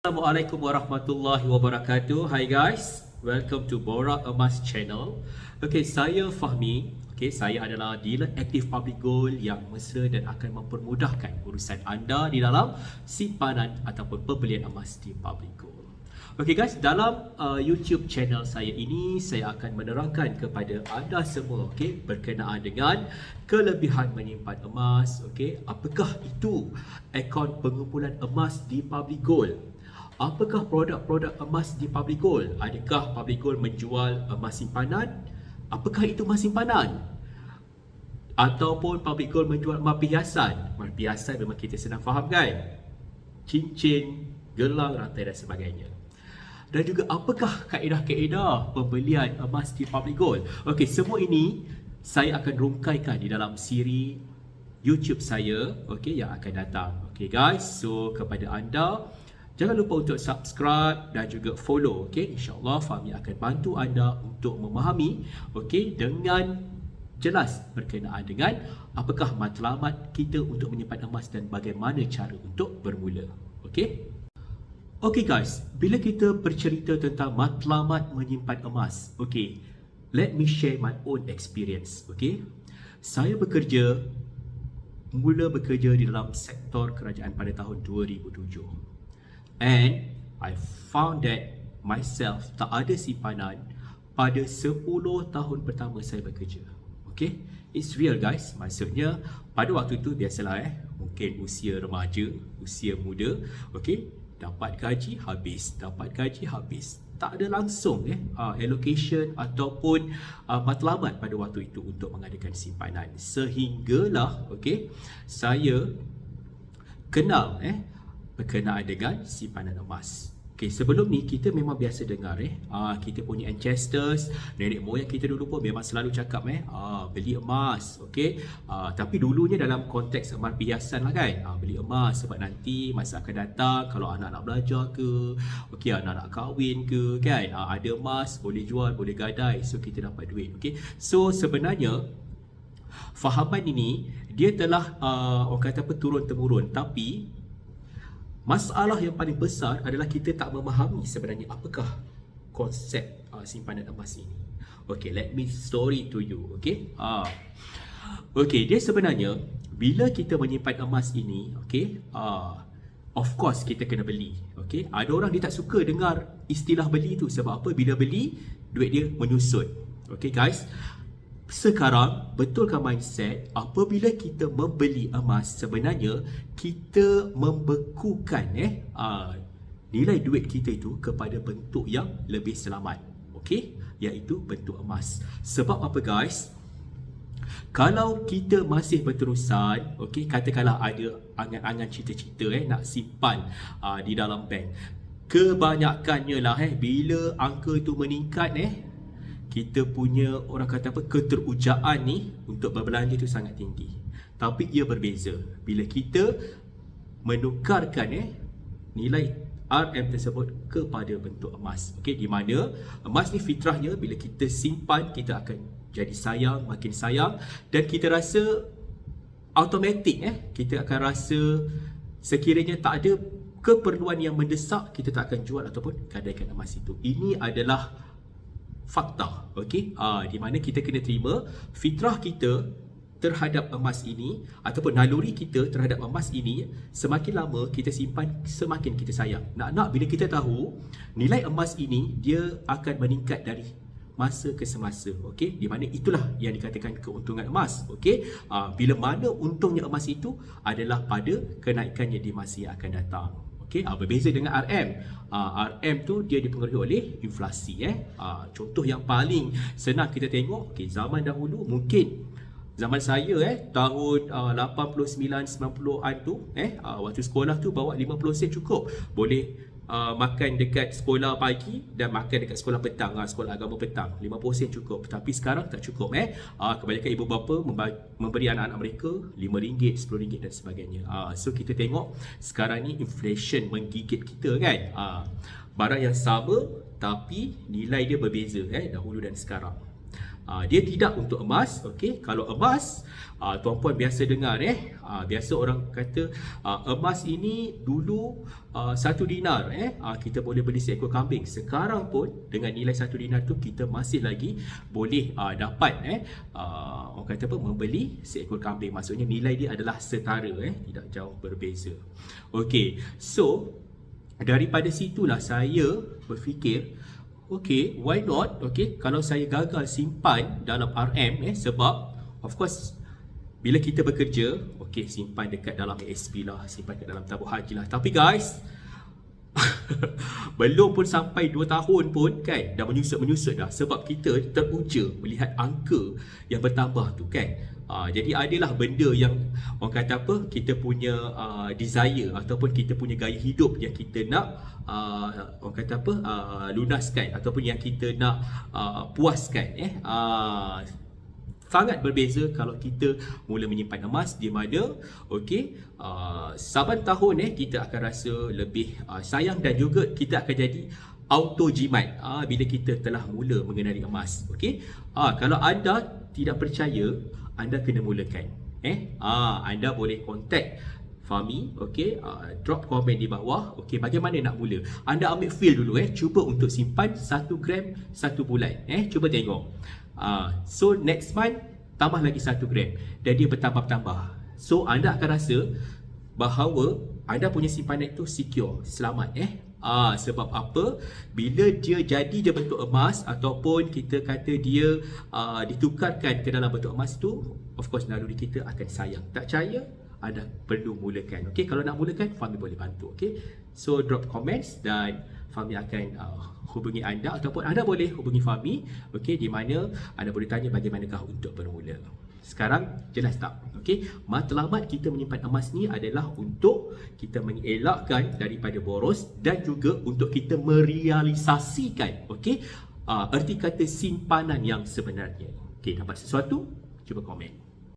Assalamualaikum warahmatullahi wabarakatuh. Hi guys, welcome to Borak Emas Channel. Okay, saya Fahmi. Okay, saya adalah dealer aktif public gold yang mesra dan akan mempermudahkan urusan anda di dalam simpanan ataupun pembelian emas di public gold. Okay guys, dalam YouTube channel saya ini, saya akan menerangkan kepada anda semua, okay, berkenaan dengan kelebihan menyimpan emas, okay, apakah itu akaun pengumpulan emas di public gold. Apakah produk-produk emas di public gold? Adakah public gold menjual emas simpanan? Apakah itu emas simpanan? Ataupun public gold menjual emas perhiasan? Emas perhiasan memang kita senang faham kan? Cincin, gelang, rantai dan sebagainya. Dan juga apakah kaedah-kaedah pembelian emas di public gold? Okey, semua ini saya akan rungkaikan di dalam siri YouTube saya, okey, yang akan datang. Okey guys, so kepada anda, jangan lupa untuk subscribe dan juga follow, okey. InsyaAllah Fahmi akan bantu anda untuk memahami, okey, dengan jelas berkenaan dengan apakah matlamat kita untuk menyimpan emas dan bagaimana cara untuk bermula, okey. Okay guys, bila kita bercerita tentang matlamat menyimpan emas, okay, let me share my own experience, okay. Saya mula bekerja di dalam sektor kerajaan pada tahun 2007. And I found that myself tak ada simpanan pada 10 tahun pertama saya bekerja. Okay, it's real guys, maksudnya pada waktu itu biasalah mungkin usia remaja, usia muda, okay, dapat gaji habis, tak ada langsung allocation ataupun matlamat pada waktu itu untuk mengadakan simpanan, sehinggalah saya kenal berkenaan dengan simpanan emas. Okay, sebelum ni kita memang biasa dengar kita punya ancestors, nenek moyang kita dulu pun memang selalu cakap beli emas, tapi dulunya dalam konteks emas perhiasan lah kan, beli emas sebab nanti masa akan datang kalau anak nak belajar ke, anak nak kahwin ke kan, ada emas boleh jual, boleh gadai, so kita dapat duit. So sebenarnya fahaman ini dia telah orang kata turun temurun, tapi masalah yang paling besar adalah kita tak memahami sebenarnya apakah konsep simpanan emas ini. Okay, let me story to you. Okay, dia sebenarnya bila kita menyimpan emas ini, of course kita kena beli. Okay, ada orang dia tak suka dengar istilah beli tu, sebab apa? Bila beli, duit dia menyusut. Okay guys, sekarang betulkan mindset, apabila kita membeli emas, sebenarnya kita membekukan nilai duit kita itu kepada bentuk yang lebih selamat, iaitu bentuk emas. Sebab apa guys? Kalau kita masih berterusan, katakanlah ada angan-angan cita-cita nak simpan di dalam bank, kebanyakannya lah bila angka itu meningkat, kita punya orang kata keterujaan ni untuk berbelanja tu sangat tinggi. Tapi ia berbeza bila kita menukarkan nilai RM tersebut kepada bentuk emas. Di mana emas ni fitrahnya bila kita simpan, kita akan jadi sayang, makin sayang, dan kita rasa automatik kita akan rasa sekiranya tak ada keperluan yang mendesak, kita tak akan jual ataupun gadaikan emas itu. Ini adalah fakta, di mana kita kena terima fitrah kita terhadap emas ini ataupun naluri kita terhadap emas ini, semakin lama kita simpan semakin kita sayang. Nak bila kita tahu nilai emas ini dia akan meningkat dari masa ke semasa, di mana itulah yang dikatakan keuntungan emas. Bila mana untungnya emas itu adalah pada kenaikannya di masa yang akan datang. Berbeza dengan RM. RM tu dia dipengaruhi oleh inflasi. Contoh yang paling senang kita tengok, zaman dahulu, mungkin zaman saya tahun 89-90an tu, waktu sekolah tu bawa 50 sen cukup. Boleh makan dekat sekolah pagi dan makan dekat sekolah petang, sekolah agama petang, 50 sen cukup. Tapi sekarang tak cukup. Kebanyakan ibu bapa memberi anak-anak mereka RM5, RM10 dan sebagainya. So kita tengok sekarang ni inflation menggigit kita kan. Barang yang sama tapi nilai dia berbeza dahulu dan sekarang. Dia tidak untuk emas. Okey, kalau emas, tuan-puan biasa dengar biasa orang kata emas ini dulu 1 dinar kita boleh beli seekor kambing. Sekarang pun dengan nilai 1 dinar tu kita masih lagi boleh dapat orang kata apa, membeli seekor kambing. Maksudnya nilai dia adalah setara, tidak jauh berbeza. Okey, so daripada situlah saya berfikir, okay, why not? Okay, kalau saya gagal simpan dalam RM, sebab of course bila kita bekerja, okay, simpan dekat dalam ASP lah, simpan dekat dalam tabung haji lah. Tapi guys, belum pun sampai 2 tahun pun kan, dah menyusut-menyusut dah, sebab kita teruja melihat angka yang bertambah tu kan. Jadi adalah benda yang orang kata apa, kita punya desire ataupun kita punya gaya hidup yang kita nak orang kata apa, lunaskan ataupun yang kita nak puaskan. Sangat berbeza kalau kita mula menyimpan emas, di mana okey, saban tahun kita akan rasa lebih sayang dan juga kita akan jadi auto jimat bila kita telah mula mengenali emas. Okey, kalau anda tidak percaya, anda kena mulakan. Anda boleh contact Fahmi, okey, drop komen di bawah. Okey, bagaimana nak mula? Anda ambil feel dulu, cuba untuk simpan 1 gram 1 bulan. Cuba tengok. So next month tambah lagi 1 gram dan dia bertambah-tambah. So anda akan rasa bahawa anda punya simpanan itu secure, selamat. Sebab apa? Bila dia jadi bentuk emas ataupun kita kata dia ditukarkan ke dalam bentuk emas tu, of course naluri kita akan sayang. Tak percaya? Anda perlu mulakan. Okey, kalau nak mulakan, Fahmi boleh bantu. Okey, so drop comments dan Fahmi akan hubungi anda ataupun anda boleh hubungi Fahmi. Okey, di mana anda boleh tanya bagaimanakah untuk bermula. Sekarang jelas tak? Okey, matlamat kita menyimpan emas ni adalah untuk kita mengelakkan daripada boros dan juga untuk kita merealisasikan, okey, erti kata simpanan yang sebenarnya. Okey, dapat sesuatu? Cuba komen.